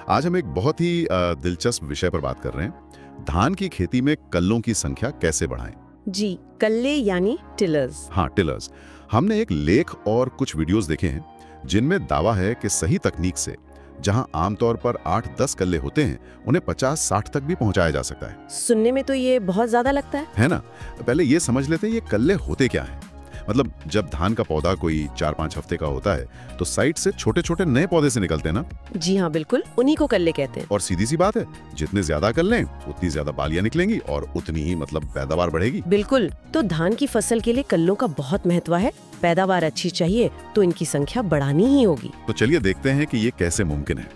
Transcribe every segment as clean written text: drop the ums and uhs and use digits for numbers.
आज हम एक बहुत ही दिलचस्प विषय पर बात कर रहे हैं। धान की खेती में कल्लों की संख्या कैसे बढ़ाएं? जी, कल्ले यानी टिलर्स। हाँ, टिलर्स। हमने एक लेख और कुछ वीडियोस देखे हैं जिनमें दावा है कि सही तकनीक से जहां आमतौर पर 8-10 कल्ले होते हैं, उन्हें 50-60 तक भी पहुंचाया जा सकता है। सुनने में तो ये बहुत ज्यादा लगता है ना? पहले ये समझ लेते हैं ये कल्ले होते क्या हैं। मतलब जब धान का पौधा कोई 4-5 हफ्ते का होता है तो साइड से छोटे छोटे नए पौधे से निकलते हैं ना। जी हाँ, बिल्कुल, उन्हीं को कल्ले कहते हैं। और सीधी सी बात है, जितने ज्यादा कल्ले उतनी ज्यादा बालियां निकलेंगी और उतनी ही पैदावार बढ़ेगी। बिल्कुल, तो धान की फसल के लिए कल्लों का बहुत महत्व है। पैदावार अच्छी चाहिए तो इनकी संख्या बढ़ानी ही होगी। तो चलिए देखते हैं कि ये कैसे मुमकिन है।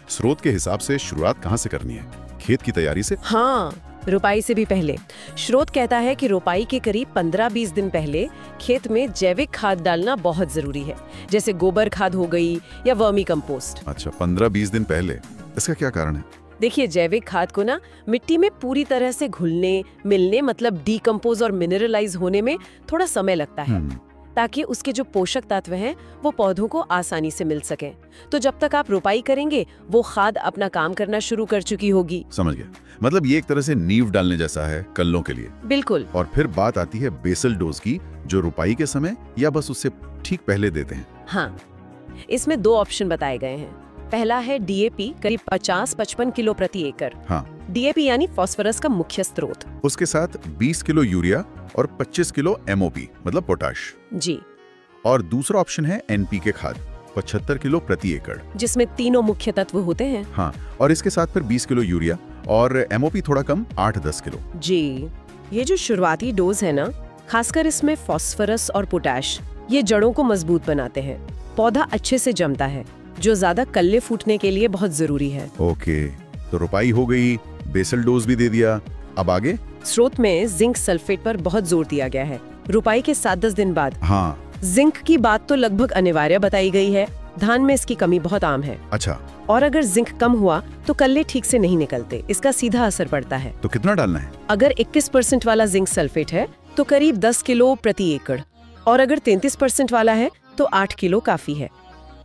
स्रोत के हिसाब से शुरुआत कहाँ से करनी है? खेत की तैयारी से? हाँ, रोपाई से भी पहले। स्रोत कहता है कि रोपाई के करीब 15-20 दिन पहले खेत में जैविक खाद डालना बहुत जरूरी है, जैसे गोबर खाद हो गई या वर्मी कंपोस्ट। अच्छा, 15-20 दिन पहले। इसका क्या कारण है? देखिए, जैविक खाद को ना मिट्टी में पूरी तरह से घुलने मिलने मतलब डीकम्पोज और मिनरलाइज होने में थोड़ा समय लगता है, ताकि उसके जो पोषक तत्व हैं वो पौधों को आसानी से मिल सकें। तो जब तक आप रोपाई करेंगे वो खाद अपना काम करना शुरू कर चुकी होगी। समझ गया। मतलब ये एक तरह से नींव डालने जैसा है कल्लों के लिए। बिल्कुल। और फिर बात आती है बेसल डोज की, जो रोपाई के समय या बस उससे ठीक पहले देते हैं। हाँ, इसमें 2 ऑप्शन बताए गए हैं। पहला है डीएपी, करीब 50-55 किलो प्रति एकड़। हाँ, डीएपी यानी फास्फोरस का मुख्य स्रोत। उसके साथ 20 किलो यूरिया और 25 किलो एमओपी मतलब पोटाश। जी। और दूसरा ऑप्शन है एनपीके खाद, 75 किलो प्रति एकड़, जिसमें तीनों मुख्य तत्व होते हैं। हाँ, और इसके साथ फिर 20 किलो यूरिया और एमओपी थोड़ा कम 8-10 किलो। जी, ये जो शुरुआती डोज है ना, खासकर इसमें फास्फोरस और पोटाश, ये जड़ों को मजबूत बनाते हैं, पौधा अच्छे से जमता है, जो ज्यादा कल्ले फूटने के लिए बहुत जरूरी है। ओके, तो रोपाई हो गई, बेसल डोज भी दे दिया, अब आगे? स्रोत में जिंक सल्फेट पर बहुत जोर दिया गया है। रोपाई के 7-10 दिन बाद। हाँ, जिंक की बात तो लगभग अनिवार्य बताई गई है। धान में इसकी कमी बहुत आम है। अच्छा। और अगर जिंक कम हुआ तो कल्ले ठीक से नहीं निकलते, इसका सीधा असर पड़ता है। तो कितना डालना है? अगर 21% वाला जिंक सल्फेट है तो करीब 10 किलो प्रति एकड़, और अगर 33% वाला है तो 8 किलो काफी है।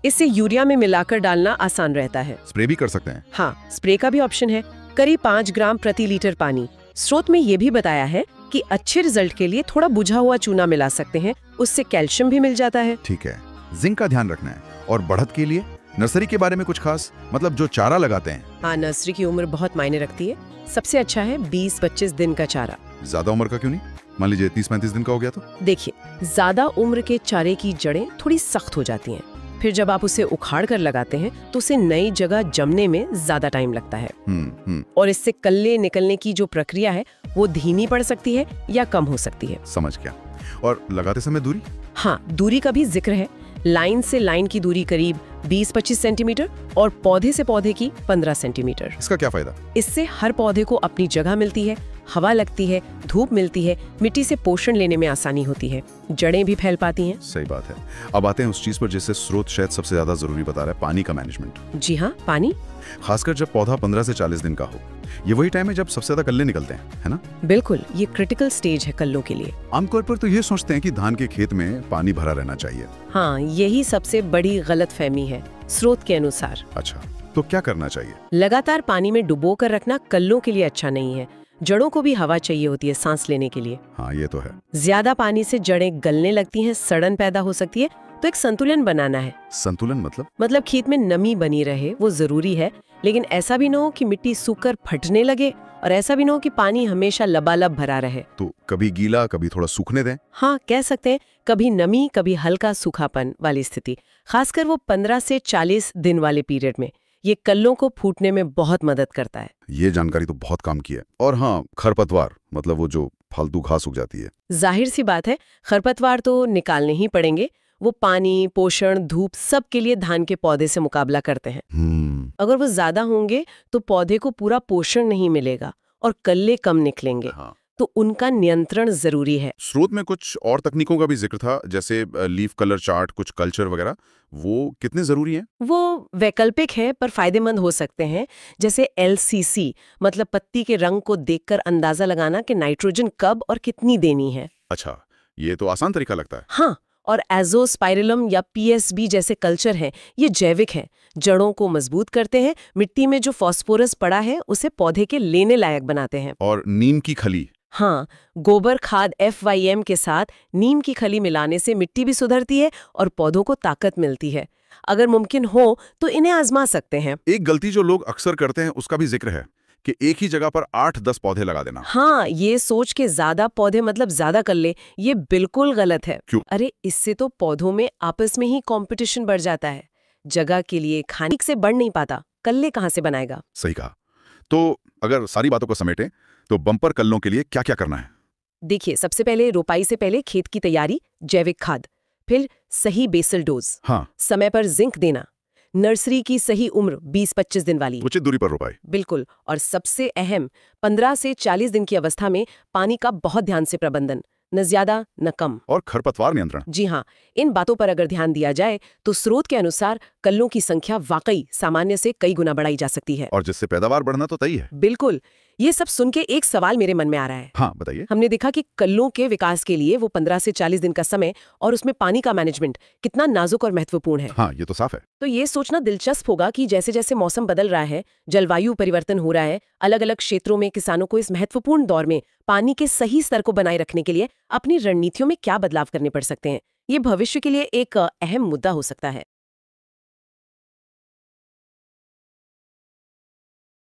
इससे यूरिया में मिलाकर डालना आसान रहता है। स्प्रे भी कर सकते हैं? हाँ, स्प्रे का भी ऑप्शन है, करीब 5 ग्राम प्रति लीटर पानी। स्रोत में ये भी बताया है कि अच्छे रिजल्ट के लिए थोड़ा बुझा हुआ चूना मिला सकते हैं, उससे कैल्शियम भी मिल जाता है। ठीक है, जिंक का ध्यान रखना है। और बढ़त के लिए नर्सरी के बारे में कुछ खास, मतलब जो चारा लगाते हैं? हाँ, नर्सरी की उम्र बहुत मायने रखती है। सबसे अच्छा है 20-25 दिन का चारा। ज्यादा उम्र का क्यों नहीं? मान लीजिए 30-35 दिन का हो गया तो? देखिए, ज्यादा उम्र के चारे की जड़ें थोड़ी सख्त हो जाती हैं, फिर जब आप उसे उखाड़ कर लगाते हैं तो उसे नई जगह जमने में ज्यादा टाइम लगता है। और इससे कल्ले निकलने की जो प्रक्रिया है वो धीमी पड़ सकती है या कम हो सकती है। समझ गया। और लगाते समय दूरी? हाँ, दूरी का भी जिक्र है। लाइन से लाइन की दूरी करीब 20-25 सेंटीमीटर और पौधे से पौधे की 15 सेंटीमीटर। इसका क्या फायदा? इससे हर पौधे को अपनी जगह मिलती है, हवा लगती है, धूप मिलती है, मिट्टी से पोषण लेने में आसानी होती है, जड़ें भी फैल पाती हैं। सही बात है। अब आते हैं उस चीज पर जिससे स्रोत शायद सबसे ज्यादा जरूरी बता रहा है, पानी का मैनेजमेंट। जी हाँ, पानी। खासकर जब पौधा 15 से 40 दिन का हो, ये वही टाइम है जब सबसे ज्यादा कल्ले निकलते हैं, है ना? बिल्कुल, ये क्रिटिकल स्टेज है कल्लों के लिए। आमतौर पर तो ये सोचते हैं कि धान के खेत में पानी भरा रहना चाहिए। हाँ, यही सबसे बड़ी गलतफहमी है स्रोत के अनुसार। अच्छा, तो क्या करना चाहिए? लगातार पानी में डुबो कर रखना कल्लों के लिए अच्छा नहीं है। जड़ों को भी हवा चाहिए होती है सांस लेने के लिए। हाँ, ये तो है। ज्यादा पानी से जड़ें गलने लगती हैं, सड़न पैदा हो सकती है, तो एक संतुलन बनाना है। संतुलन मतलब खेत में नमी बनी रहे वो जरूरी है, लेकिन ऐसा भी न हो कि मिट्टी सूखकर फटने लगे और ऐसा भी न हो कि पानी हमेशा लबालब भरा रहे। तो कभी गीला, कभी थोड़ा सूखने दें। हाँ, कह सकते हैं, कभी नमी कभी हल्का सूखापन वाली स्थिति, खासकर वो 15 से 40 दिन वाले पीरियड में। ये कल्लों को फूटने में बहुत मदद करता है। ये जानकारी तो बहुत काम की है। और हाँ, खरपतवार, मतलब वो जो फालतू घास उग जाती है। जाहिर सी बात है, खरपतवार तो निकालने ही पड़ेंगे। वो पानी, पोषण, धूप सब के लिए धान के पौधे से मुकाबला करते हैं। अगर वो ज्यादा होंगे तो पौधे को पूरा पोषण नहीं मिलेगा और कल्ले कम निकलेंगे। हाँ। तो उनका नियंत्रण जरूरी है। स्रोत में कुछ और तकनीकों का भी जिक्र था, जैसे लीफ कलर चार्ट, कुछ कल्चर वगैरह, वो कितने जरूरी हैं? वो वैकल्पिक है पर फायदेमंद हो सकते हैं, जैसे LCC, मतलब पत्ती के रंग को देखकर अंदाजा लगाना कि नाइट्रोजन कब और कितनी देनी है। अच्छा, ये तो आसान तरीका लगता है। हाँ, और एज़ोस्पाइरलम या पीएसबी जैसे कल्चर हैं, ये जैविक हैं, जड़ों को मजबूत करते हैं, मिट्टी में जो फास्फोरस पड़ा है उसे पौधे के लेने लायक बनाते हैं। और नीम की खली? हाँ, गोबर खाद FYM के साथ नीम की खली मिलाने से मिट्टी भी सुधरती है और पौधों को ताकत मिलती है। अगर मुमकिन हो तो इन्हें आजमा सकते हैं। एक गलती जो लोग अक्सर करते हैं उसका भी जिक्र है कि एक ही जगह पर 8-10 पौधे लगा देना। हाँ, ये सोच के ज्यादा पौधे मतलब ज्यादा कल्ले, ये बिल्कुल गलत है। क्यों? अरे, इससे तो पौधों में आपस में ही कंपटीशन बढ़ जाता है। जगह के लिए खाने से बढ़ नहीं पाता, कल्ले कहाँ से बनाएगा? सही कहा। तो अगर सारी बातों को समेटें तो बम्पर कल्लों के लिए क्या-क्या करना है? देखिए, सबसे पहले रोपाई से पहले खेत की तैयारी, जैविक खाद, फिर सही बेसल डोज, हाँ, समय पर जिंक देना, नर्सरी की सही उम्र 20-25 दिन वाली, उचित दूरी पर रोपाई। बिल्कुल, और सबसे अहम 15 से 40 दिन की अवस्था में पानी का बहुत ध्यान से प्रबंधन, न ज्यादा न कम। और खरपतवार नियंत्रण। जी हाँ, इन बातों पर अगर ध्यान दिया जाए तो स्रोत के अनुसार कल्लों की संख्या वाकई सामान्य से कई गुना बढ़ाई जा सकती है। और जिससे पैदावार बढ़ना तो तय है। बिल्कुल। ये सब सुन के एक सवाल मेरे मन में आ रहा है। हाँ, बताइए। हमने देखा कि कल्लों के विकास के लिए वो 15 से 40 दिन का समय और उसमें पानी का मैनेजमेंट कितना नाजुक और महत्वपूर्ण है। हाँ, ये तो साफ है। तो ये सोचना दिलचस्प होगा कि जैसे जैसे मौसम बदल रहा है, जलवायु परिवर्तन हो रहा है, अलग-अलग क्षेत्रों में किसानों को इस महत्वपूर्ण दौर में पानी के सही स्तर को बनाए रखने के लिए अपनी रणनीतियों में क्या बदलाव करने पड़ सकते हैं। ये भविष्य के लिए एक अहम मुद्दा हो सकता है।